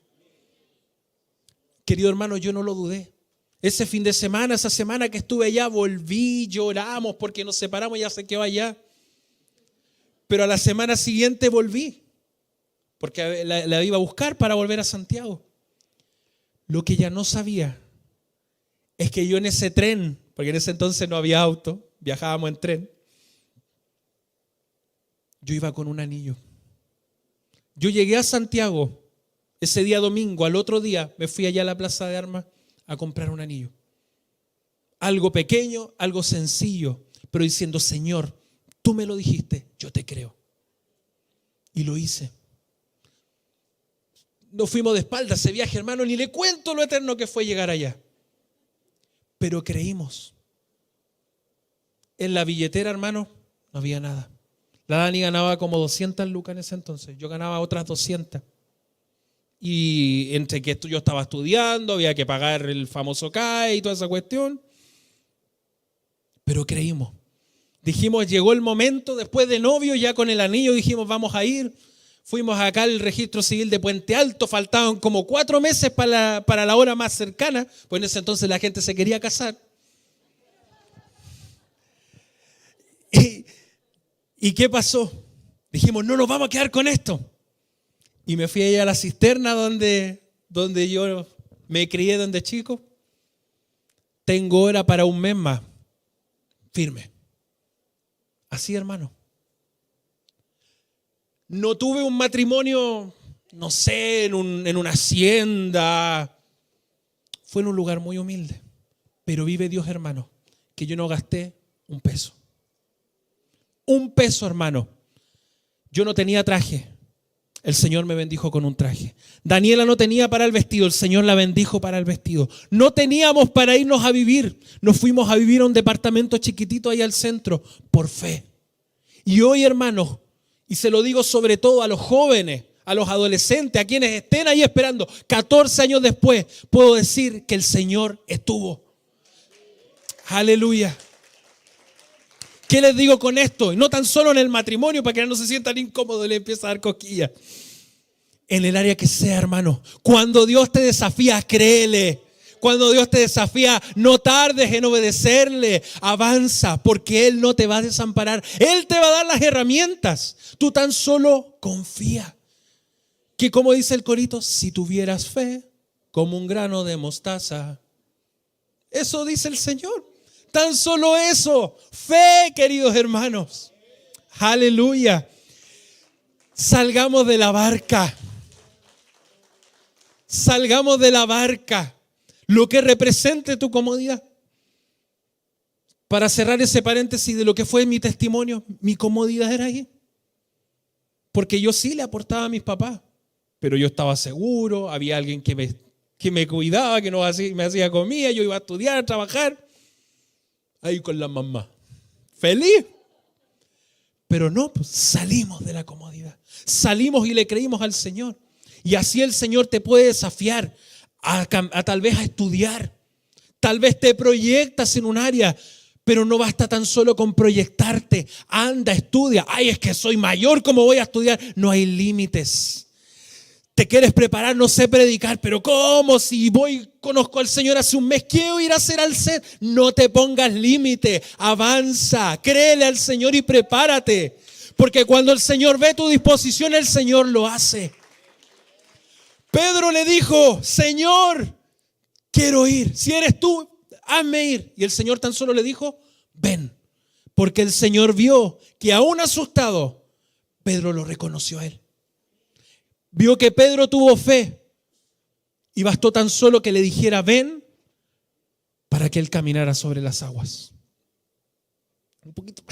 Querido hermano, yo no lo dudé. Ese fin de semana, esa semana que estuve allá, volví, lloramos porque nos separamos, ya se quedó allá. Pero a la semana siguiente volví, porque la iba a buscar para volver a Santiago. Lo que ella no sabía es que yo en ese tren, porque en ese entonces no había auto, viajábamos en tren, yo iba con un anillo. Yo llegué a Santiago ese día domingo, al otro día me fui allá a la Plaza de Armas a comprar un anillo. Algo pequeño, algo sencillo, pero diciendo, Señor, tú me lo dijiste, yo te creo. Y lo hice. Nos fuimos de espaldas ese viaje, hermano, ni le cuento lo eterno que fue llegar allá. Pero creímos. En la billetera, hermano, no había nada. La Dani ganaba como 200 lucas en ese entonces. Yo ganaba otras 200. Y entre que yo estaba estudiando, había que pagar el famoso CAE y toda esa cuestión. Pero creímos. Dijimos, llegó el momento, después de novio, ya con el anillo, dijimos, vamos a ir. Fuimos acá al registro civil de Puente Alto, faltaban como 4 meses para la hora más cercana, pues en ese entonces la gente se quería casar. ¿Y qué pasó? Dijimos, no nos vamos a quedar con esto. Y me fui allá a la cisterna donde yo me crié desde chico. Tengo hora para un mes más. Firme. Así, hermano. No tuve un matrimonio, no sé, en una hacienda. Fue en un lugar muy humilde. Pero vive Dios, hermano, que yo no gasté un peso. Un peso, hermano. Yo no tenía traje. El Señor me bendijo con un traje. Daniela no tenía para el vestido. El Señor la bendijo para el vestido. No teníamos para irnos a vivir. Nos fuimos a vivir a un departamento chiquitito ahí al centro por fe. Y hoy, hermanos, y se lo digo sobre todo a los jóvenes, a los adolescentes, a quienes estén ahí esperando, 14 años después, puedo decir que el Señor estuvo. Aleluya. ¿Qué les digo con esto? Y no tan solo en el matrimonio, para que no se sientan incómodos y le empieza a dar cosquillas. En el área que sea, hermano. Cuando Dios te desafía, créele. Cuando Dios te desafía, no tardes en obedecerle. Avanza, porque Él no te va a desamparar. Él te va a dar las herramientas. Tú tan solo confía. Que como dice el corito, si tuvieras fe como un grano de mostaza. Eso dice el Señor. Tan solo eso. Fe, queridos hermanos. Aleluya. Salgamos de la barca. Salgamos de la barca. Lo que represente tu comodidad. Para cerrar ese paréntesis de lo que fue mi testimonio, mi comodidad era ahí. Porque yo sí le aportaba a mis papás, pero yo estaba seguro, había alguien que me cuidaba, que no me hacía comida, yo iba a estudiar, a trabajar, ahí con la mamá. Feliz. Pero no, pues salimos de la comodidad. Salimos y le creímos al Señor. Y así el Señor te puede desafiar a tal vez a estudiar. Tal vez te proyectas en un área, pero no basta tan solo con proyectarte. Anda, estudia. Ay, es que soy mayor, ¿cómo voy a estudiar? No hay límites. Te quieres preparar, no sé predicar, pero ¿cómo? Si conozco al Señor hace un mes, quiero ir a hacer al set. No te pongas límite, avanza, créele al Señor y prepárate. Porque cuando el Señor ve tu disposición, el Señor lo hace. Pedro le dijo, Señor, quiero ir. Si eres tú, hazme ir. Y el Señor tan solo le dijo, ven. Porque el Señor vio que aún asustado, Pedro lo reconoció a él. Vio que Pedro tuvo fe. Y bastó tan solo que le dijera, ven, para que él caminara sobre las aguas. Un poquito.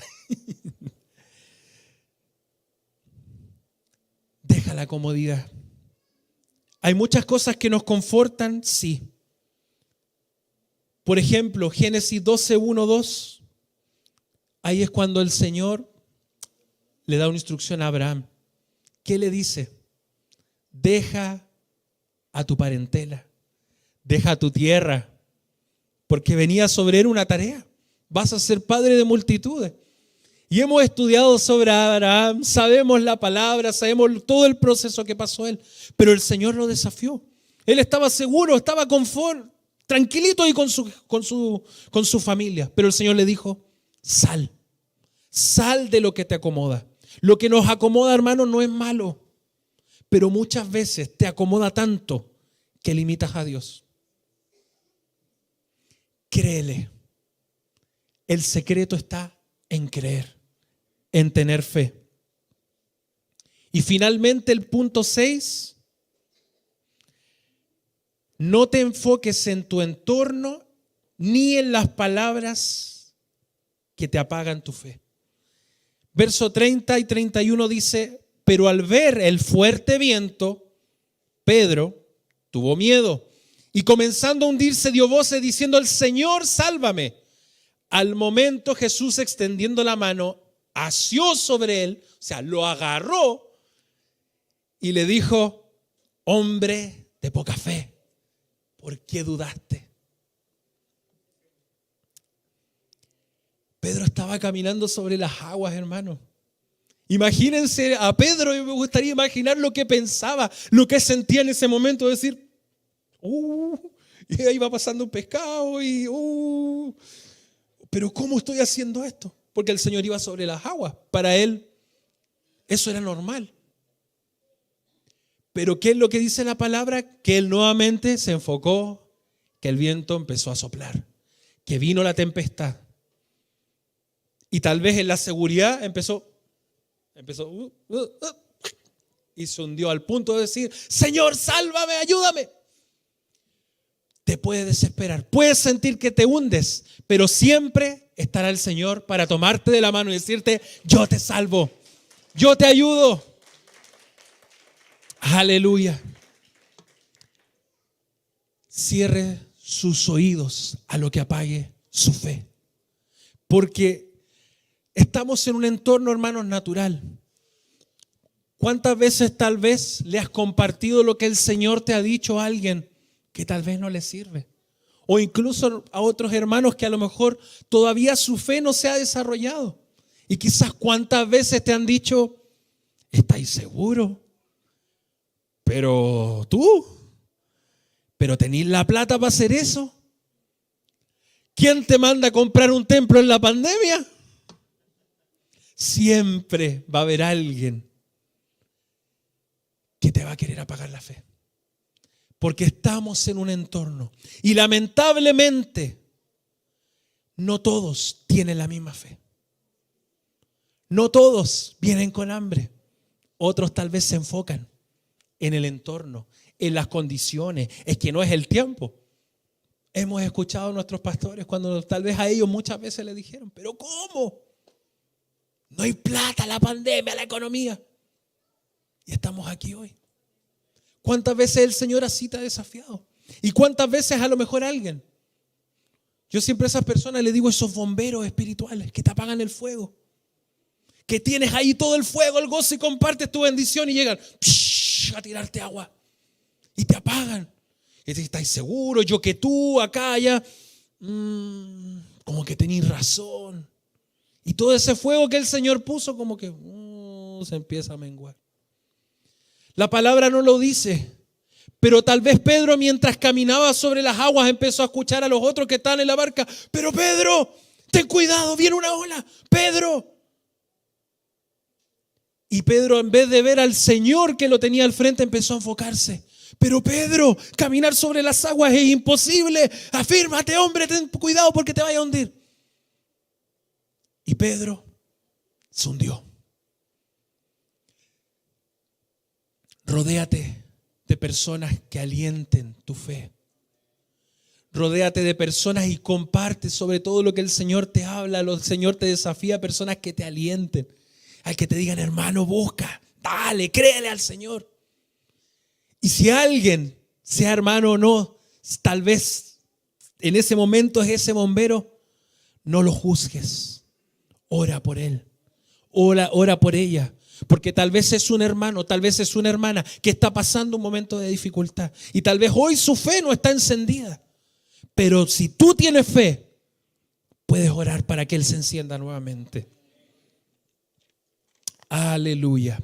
Deja la comodidad. Hay muchas cosas que nos confortan, sí. Por ejemplo, Génesis 12, 1, 2. Ahí es cuando el Señor le da una instrucción a Abraham. ¿Qué le dice? Deja a tu parentela, deja a tu tierra, porque venía sobre él una tarea. Vas a ser padre de multitudes. Y hemos estudiado sobre Abraham, sabemos la palabra, sabemos todo el proceso que pasó él. Pero el Señor lo desafió. Él estaba seguro, estaba conforme, tranquilito ahí con su familia. Pero el Señor le dijo, sal de lo que te acomoda. Lo que nos acomoda, hermano, no es malo. Pero muchas veces te acomoda tanto que limitas a Dios. Créele. El secreto está en creer, en tener fe. Y finalmente el punto 6. No te enfoques en tu entorno ni en las palabras que te apagan tu fe. Verso 30 y 31 dice, pero al ver el fuerte viento, Pedro tuvo miedo y comenzando a hundirse dio voces diciendo, el Señor, sálvame. Al momento Jesús extendiendo la mano, asió sobre él, o sea, lo agarró y le dijo, hombre de poca fe, ¿por qué dudaste? Pedro estaba caminando sobre las aguas, hermano. Imagínense a Pedro, y me gustaría imaginar lo que pensaba, lo que sentía en ese momento, decir, y ahí va pasando un pescado y pero ¿cómo estoy haciendo esto? Porque el Señor iba sobre las aguas. Para él eso era normal. Pero ¿qué es lo que dice la palabra? Que él nuevamente se enfocó, que el viento empezó a soplar, que vino la tempestad. Y tal vez en la seguridad empezó y se hundió al punto de decir, Señor, sálvame, ayúdame. Te puedes desesperar, puedes sentir que te hundes, pero siempre estará el Señor para tomarte de la mano y decirte, yo te salvo, yo te ayudo. Aleluya. Cierre sus oídos a lo que apague su fe, porque estamos en un entorno, hermanos, natural. ¿Cuántas veces tal vez le has compartido lo que el Señor te ha dicho a alguien que tal vez no le sirve? O incluso a otros hermanos que a lo mejor todavía su fe no se ha desarrollado. Y quizás cuántas veces te han dicho, ¿estáis seguro? Pero ¿tenís la plata para hacer eso? ¿Quién te manda a comprar un templo en la pandemia? Siempre va a haber alguien que te va a querer apagar la fe. Porque estamos en un entorno. Y lamentablemente, no todos tienen la misma fe. No todos vienen con hambre. Otros tal vez se enfocan en el entorno, en las condiciones. Es que no es el tiempo. Hemos escuchado a nuestros pastores cuando tal vez a ellos muchas veces le dijeron, ¿pero cómo? No hay plata, la pandemia, la economía. Y estamos aquí hoy. ¿Cuántas veces el Señor así te ha desafiado? ¿Y cuántas veces a lo mejor alguien? Yo siempre a esas personas les digo, esos bomberos espirituales que te apagan el fuego. Que tienes ahí todo el fuego, el gozo y compartes tu bendición y llegan a tirarte agua. Y te apagan. Y te ¿estás seguro? Yo que tú, acá, allá. Como que tenés razón. Y todo ese fuego que el Señor puso como que se empieza a menguar. La palabra no lo dice, pero tal vez Pedro mientras caminaba sobre las aguas empezó a escuchar a los otros que estaban en la barca. Pero Pedro, ten cuidado, viene una ola. Pedro. Y Pedro, en vez de ver al Señor que lo tenía al frente, empezó a enfocarse. Pero Pedro, caminar sobre las aguas es imposible. Afírmate, hombre, ten cuidado porque te vaya a hundir. Y Pedro se hundió. Rodéate de personas que alienten tu fe. Rodéate de personas y comparte sobre todo lo que el Señor te habla. El Señor te desafía, personas que te alienten. Al que te digan, hermano, busca, dale, créele al Señor. Y si alguien, sea hermano o no, tal vez en ese momento es ese bombero, no lo juzgues. Ora por él, ora por ella. Porque tal vez es un hermano, tal vez es una hermana que está pasando un momento de dificultad. Y tal vez hoy su fe no está encendida. Pero si tú tienes fe, puedes orar para que él se encienda nuevamente. Aleluya.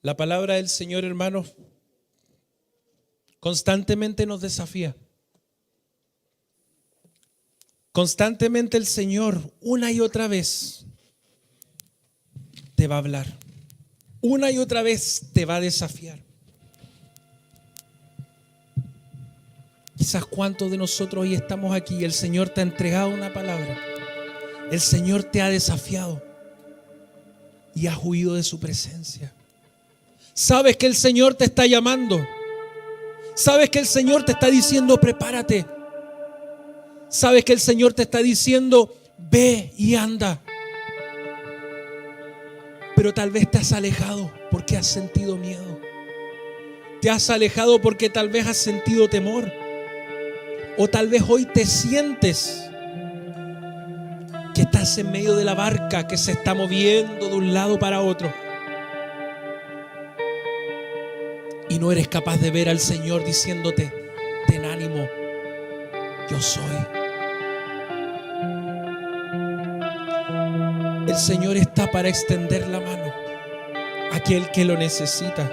La palabra del Señor, hermanos, constantemente nos desafía. Constantemente el Señor, una y otra vez, te va a hablar. Una y otra vez te va a desafiar. Quizás cuántos de nosotros hoy estamos aquí y el Señor te ha entregado una palabra. El Señor te ha desafiado y has huido de su presencia. Sabes que el Señor te está llamando. Sabes que el Señor te está diciendo, prepárate. Sabes que el Señor te está diciendo, ve y anda. Pero tal vez te has alejado porque has sentido miedo. Te has alejado porque tal vez has sentido temor. O tal vez hoy te sientes que estás en medio de la barca que se está moviendo de un lado para otro. Y no eres capaz de ver al Señor diciéndote, ten ánimo, yo soy. El Señor está para extender la mano a aquel que lo necesita.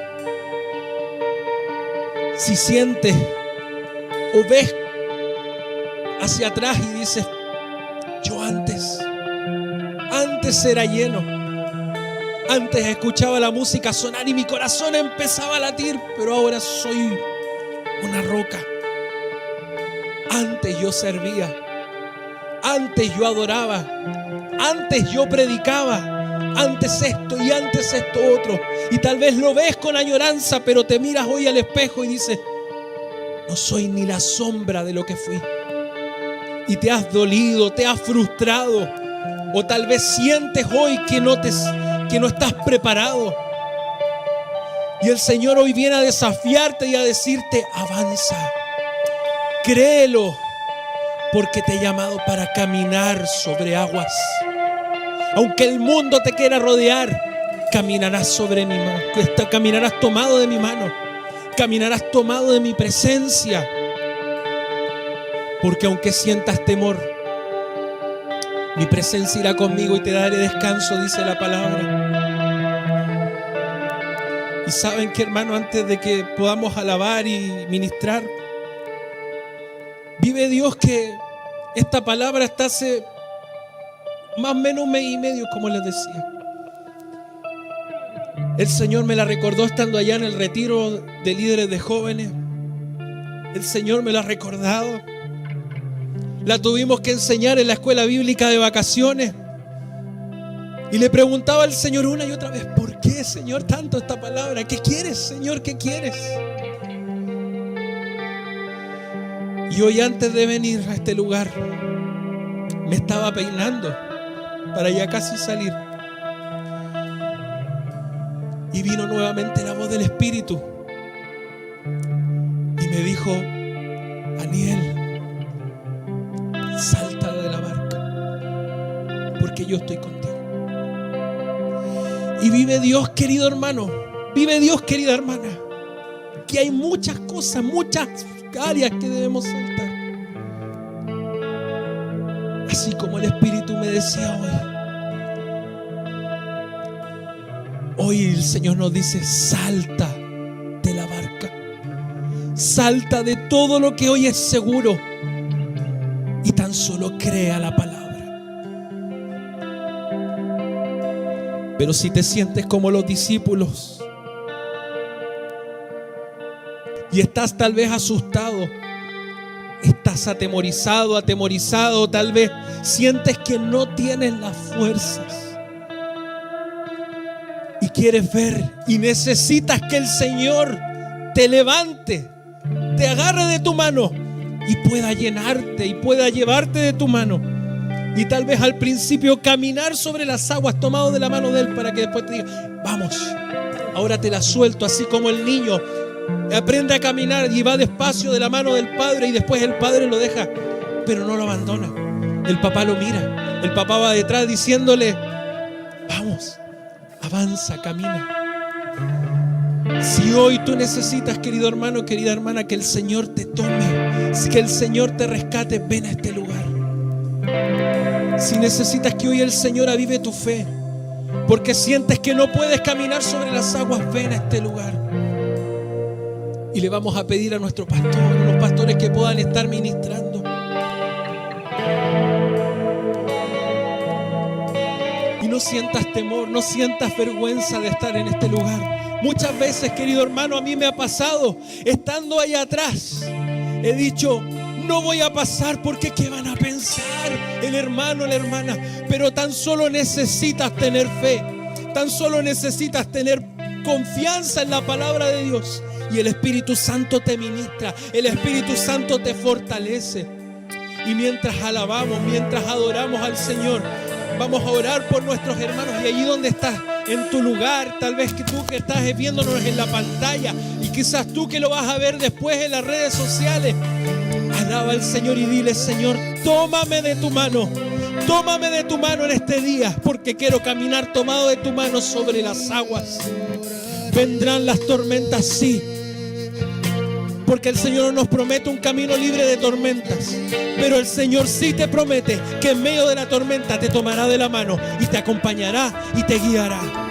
Si sientes o ves hacia atrás y dices, yo antes era lleno, antes escuchaba la música sonar y mi corazón empezaba a latir, pero ahora soy una roca. Antes yo servía, antes yo adoraba, antes yo predicaba, antes esto y antes esto otro. Y tal vez lo ves con añoranza, pero te miras hoy al espejo y dices, no soy ni la sombra de lo que fui. Y te has dolido, te has frustrado, o tal vez sientes hoy que no estás preparado. Y el Señor hoy viene a desafiarte y a decirte, avanza, créelo, porque te he llamado para caminar sobre aguas. Aunque el mundo te quiera rodear, caminarás sobre mi mano, caminarás tomado de mi mano, caminarás tomado de mi presencia. Porque aunque sientas temor, Mi presencia irá conmigo y te daré descanso, dice la palabra. Y saben que, hermano, antes de que podamos alabar y ministrar, vive Dios que esta palabra está hace más o menos un mes y medio, como les decía. El Señor me la recordó estando allá en el retiro de líderes de jóvenes. El Señor me la ha recordado. La tuvimos que enseñar en la escuela bíblica de vacaciones. Y le preguntaba al Señor una y otra vez: ¿por qué, Señor, tanto esta palabra? ¿Qué quieres, Señor? ¿Qué quieres? Y hoy, antes de venir a este lugar, me estaba peinando para ya casi salir. Y vino nuevamente la voz del Espíritu. Y me dijo: Aniel, salta de la barca, porque yo estoy contigo. Y vive Dios, querido hermano, vive Dios, querida hermana, que hay muchas cosas, muchas áreas que debemos saltar. Así como el Espíritu me decía hoy el Señor nos dice: salta de la barca, salta de todo lo que hoy es seguro y tan solo crea la palabra. Pero si te sientes como los discípulos y estás tal vez asustado, estás atemorizado, tal vez sientes que no tienes las fuerzas y quieres ver y necesitas que el Señor te levante, te agarre de tu mano y pueda llenarte y pueda llevarte de tu mano. Y tal vez al principio caminar sobre las aguas tomado de la mano de Él, para que después te diga: vamos, ahora te la suelto. Así como el niño aprende a caminar y va despacio de la mano del padre, y después el padre lo deja, pero no lo abandona. El papá lo mira, el papá va detrás diciéndole: vamos, avanza, camina. Si hoy tú necesitas, querido hermano, querida hermana, que el Señor te tome, que el Señor te rescate, ven a este lugar. Si necesitas que hoy el Señor avive tu fe, porque sientes que no puedes caminar sobre las aguas, ven a este lugar. Y le vamos a pedir a nuestro pastor, a los pastores, que puedan estar ministrando. Y no sientas temor, no sientas vergüenza de estar en este lugar. Muchas veces, querido hermano, a mí me ha pasado, estando allá atrás, he dicho: no voy a pasar porque ¿qué van a pensar el hermano, la hermana? Pero tan solo necesitas tener fe, tan solo necesitas tener confianza en la palabra de Dios, y el Espíritu Santo te ministra, el Espíritu Santo te fortalece. Y mientras alabamos, mientras adoramos al Señor, vamos a orar por nuestros hermanos. Y allí donde estás, en tu lugar, tal vez que tú que estás viéndonos en la pantalla, y quizás tú que lo vas a ver después en las redes sociales, alaba al Señor y dile: Señor, tómame de tu mano en este día, porque quiero caminar tomado de tu mano sobre las aguas. Vendrán las tormentas, sí, porque el Señor nos promete un camino libre de tormentas, pero el Señor sí te promete que en medio de la tormenta te tomará de la mano y te acompañará y te guiará.